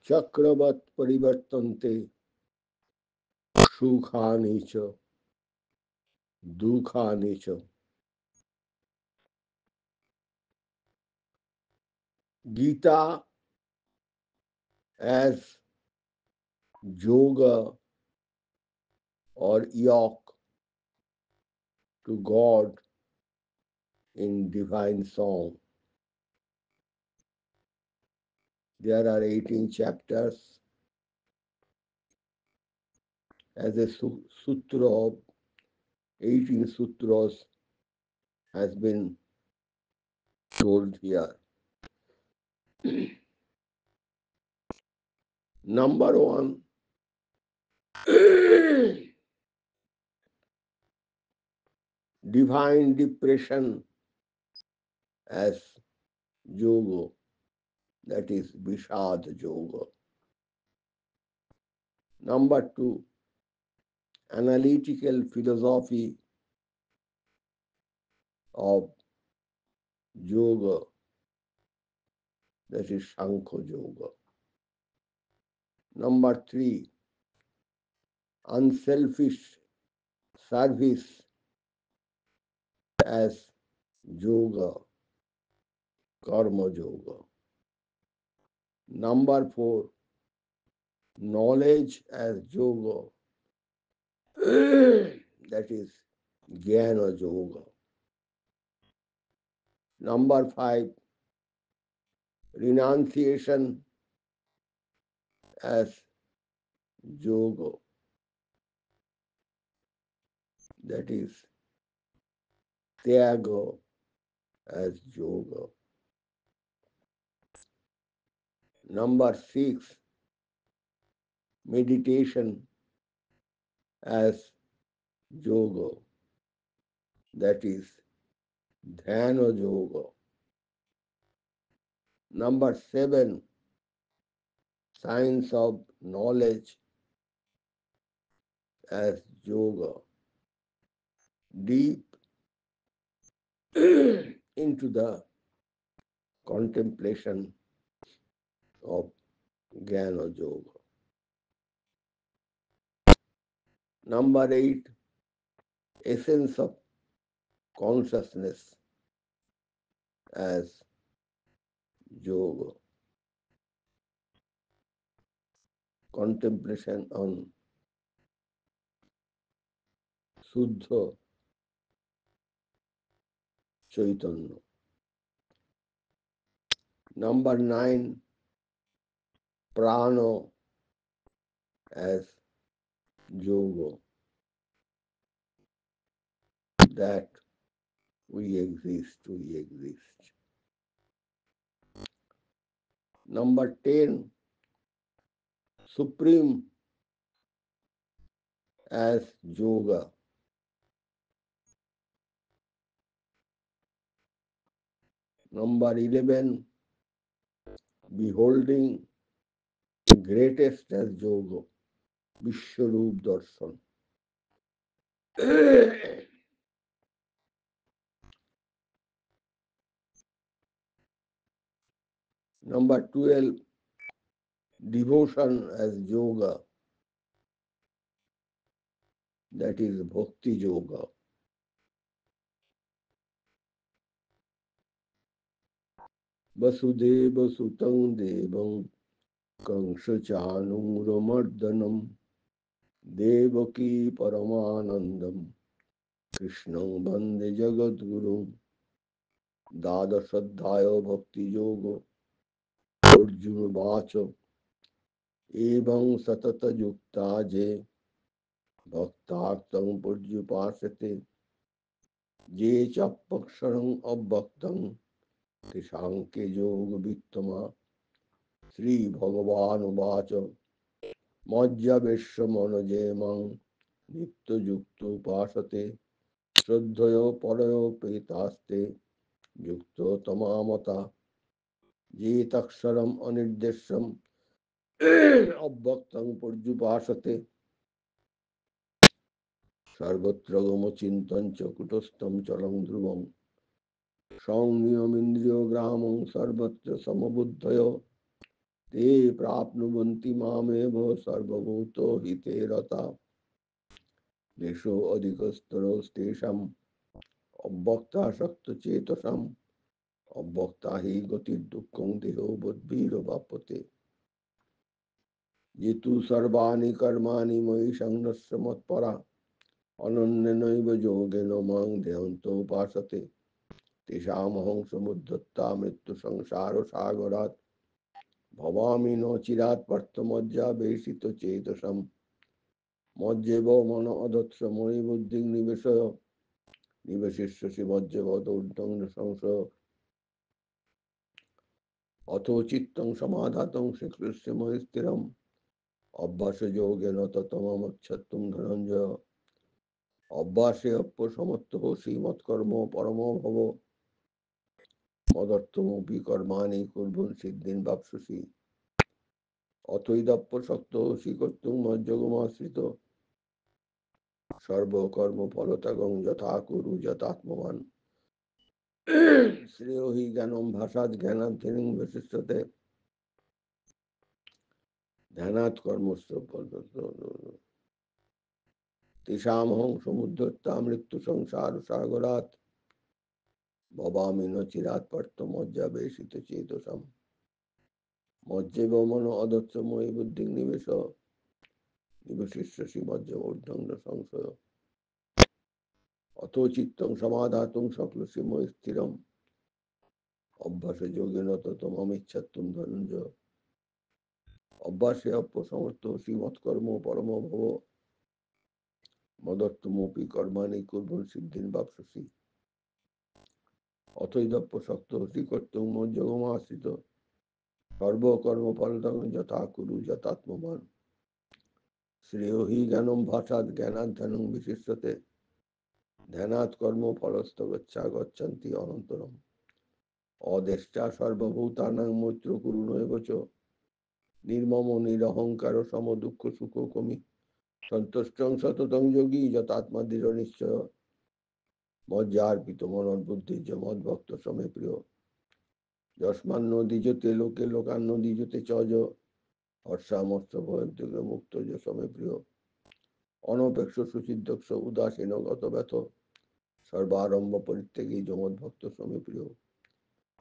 चक्रवत् परिवर्तन्ते सुखानि च दुखानि च। Gita as yoga or yoke to God in divine song. There are 18 chapters as a sutra of 18 sutras has been told here. Number one, divine depression as yoga, that is Vishad yoga. Number two, analytical philosophy of yoga, that is Shankha yoga. Number three, unselfish service as yoga, karma yoga. Number four, knowledge as yoga, that is jnana yoga. Number five, renunciation as yoga, that is tyaga as yoga. Number six, meditation as yoga, that is dhyana yoga. Number seven, science of knowledge as yoga, deep into the contemplation of jnana yoga. Number eight, essence of consciousness as yoga, contemplation on Suddha Chaitanya. Number nine, prana as yoga, that we exist. Number 10, supreme as yoga, number 11, beholding the greatest as yoga, Vishwarup Darshan. Number 12, devotion as yoga, that is bhakti yoga. Vasudeva Sutang Devam Kangsachanuramardanam Devaki Paramanandam Krishnam Bande Jagadguru Dadasadhaya Bhakti Yoga Arjuna Vacha Evam Satata Yukta Je Bhaktartam Purjupasate Je Chapaksharam Abhaktam Tishanke Yoga Vittama Sri Bhagavan Vacha Majja Vishwamanajemang Nitya Yukta Upasate Shraddhayo Parayo Petaste Yukta Tamamata Je Taksharam Anirdesham Abhaktam Purjupasate Sarvatra Chintan Chakutostam Chalam Dhruvam Sauniyam Indriyo Gramam Sarvatra Samabuddhayo ते प्राप्नुवन्ति मामेव सर्वभूतो हिते रता देशो अधिकस्तरोस्तेषाम् अव्यक्तासक्तचेतसाम् अव्यक्ता हि गतिर्दुःखं देहो बुद्धिरवाप्यते ये तु सर्वाणि कर्माणि मयि संन्यस्य मत्परा अनन्येनैव योगेन मां ध्येयन्तोपासते तेषामहं समुद्धृता मृत्युसंसारसागरात् भवामि न चिरात् पार्थमज्जावेशितचेतसम् मज्जेव मन अदत्स मयि बुद्धिं निवेशय निवशिष्यसि मज्जवदोर्ध्वं न संशय अथो चित्तं समाधातं श्रीकृष्ण मयि स्थिरम् अभ्यासयोगेन ततममच्छत्तुं धनञ्जय अभ्यासे अपसमर्थो श्रीमत्कर्म परमो भव मदर्थमपि कर्माणि कुर्वन् सिद्धिं वाप्स्यसि अथैदप्यशक्तो कर्तुं मज्जगमाश्रित सर्वकर्मफलत्यागं यथा कुरु यथात्मवान् श्रेयो हि ज्ञानं भाषात् ज्ञानाद्धेनुं विशिष्यते ध्यानात् कर्मस्य तेषामहं समुद्धृता मृत्युसंसारसागरात् भवामि न चिरात् पार्थमज्जावेशितचेतसाम् मज्जेव मन अदत्स मयि बुद्धिं निवशिष्यसि मज्जवोर्ध्वं न संशय अथो चित्तं समाधातुं शक्नोषि मयि स्थिरम् अभ्यासयोगेन ततममिच्छत्तुं धनञ्जय अभ्यासे अपसमर्थो श्रीमत्कर्म परमो भव मदर्थमपि कर्माणि कुर्वन् सिद्धिं वाप्स्यसि अथैदप्यशक्तो कर्तुं मज्जगमाश्रित सर्वकर्मफलत्यागं यथा कुरु यथात्मवान् श्रेयो हि ज्ञानं भाषात् ज्ञानाद्धेनुं विशिष्यते ध्यानात् कर्मफलस्तगच्छा गच्छन्ति अनन्तरम् अदेष्टा सर्वभूतानां मैत्रो करुणैव च निर्ममो निरहंकार समदुःख सुखोपमी सन्तुष्टं सततं योगी यतात्मा दृढनिश्चय मज्जार्पितो मनोबुद्धिर्ज मद्भक्त समे प्रिय यस्मान्नो द्विजते लोके लोकान्नो द्विजते च ज हर्षामर्षभयन्ते मुक्त ज समे प्रिय अनपेक्ष सुचिदक्ष उदासीन गत व्यथ सर्वारंभ परित्यागी ज मद्भक्त समे प्रिय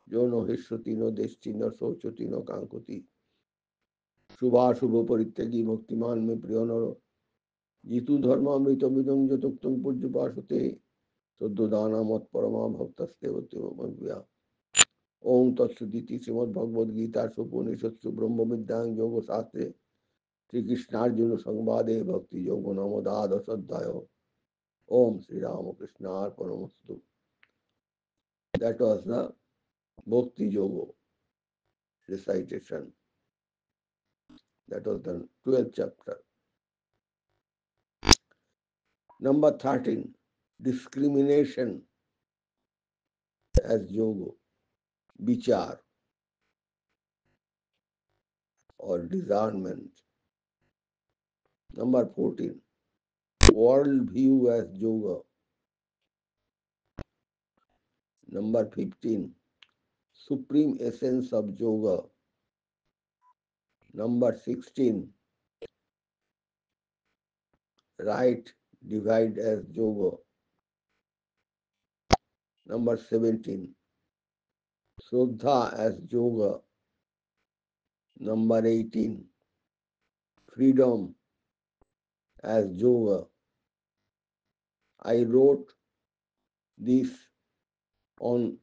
जो न हिष्यति न देष्टि न शोचति न कांक्षति शुभाशुभ परित्यागी भक्तिमान में प्रिय नर जितु धर्मामृतमिदं यतुक्तं पूज्यपाशते सद्योदाना मत परमा भक्तस्तेवतेव ओम तत्सदिति श्रीमद्भगवद्गीतासु उपनिषत्सु ब्रह्मविद्यां योगशास्त्रे श्रीकृष्णार्जुन संवादे भक्ति योगो नाम द्वादश अध्याय ओम Shri रामकृष्णार्पणमस्तु That was the Bhakti Yoga recitation. That was the 12th chapter. Number 13, discrimination as yoga, vichar or discernment. Number 14, world view as yoga. Number 15, supreme essence of yoga. Number 16, right divide as yoga. Number 17, Shraddha as yoga. Number 18, freedom as yoga. I wrote this on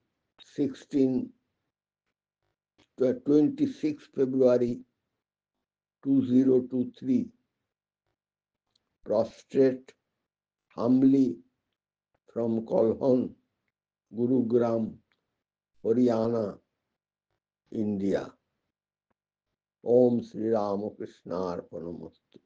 26 February 2023, prostrate humbly from Kolhan, Gurugram, Haryana, India. Om Sri Ramakrishna Arpanamastu.